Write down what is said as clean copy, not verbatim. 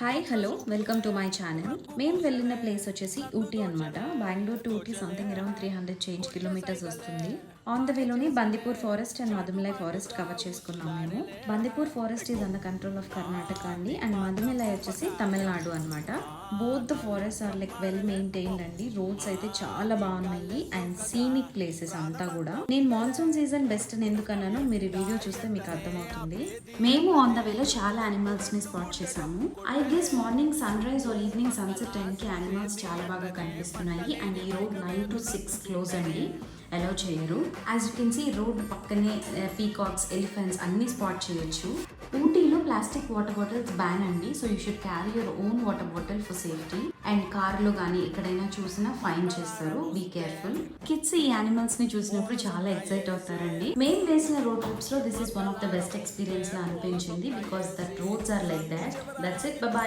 Hi hello welcome to my channel. మేము వెళ్ళిన place వచ్చేసి ఊటీ అనమాట. Bengaluru to Ooty something around 300 change kilometres వస్తుంది. ఆన్ ద వేలోని Bandipur forest and Mudumalai forest cover చేసుకున్నాం మేము. Bandipur forest is under control of Karnataka అండి, అండ్ మధుమలై వచ్చేసి తమిళనాడు అనమాట. Both the forest are like well maintained అండి. రోడ్స్ అయితే చాలా బాగున్నాయి అండ్ సీనిక్ ప్లేసెస్ అంతా కూడా. నేను మాన్సూన్ సీజన్ బెస్ట్ అని ఎందుకు అన్నానో మీరు ఈ వీడియో చూస్తే మీకు అర్థమవుతుంది. మేము ఆన్ ద వేలో చాలా యానిమల్స్ ని స్పాట్ చేసాము. I guess morning sunrise or evening sunset టైంకి యానిమల్స్ చాలా బాగా కనిపిస్తున్నాయి. అండ్ ఈ రోడ్ 9 to 6 క్లోజ్ అండి, అలౌ చేయరు. As you can see road పక్కనే పీకాక్స్, ఎలిఫెంట్స్ అన్ని స్పాట్ చేయొచ్చు. ఊటీలో ప్లాస్టిక్ వాటర్ బాటిల్స్ బ్యాన్ అండి, so you should carry your own water bottle for safety. And కార్లో కానీ ఎక్కడైనా చూసినా ఫైన్ చేస్తారు, బీ కేర్ఫుల్. కిడ్స్ ఈ యానిమల్స్ ని చూసినప్పుడు చాలా ఎక్సైట్ అవుతారండి. మేము వేసిన రోడ్ ట్రిప్స్ లో this is one of the best experience లా అనిపించింది, because that roads are like that. That's it, by.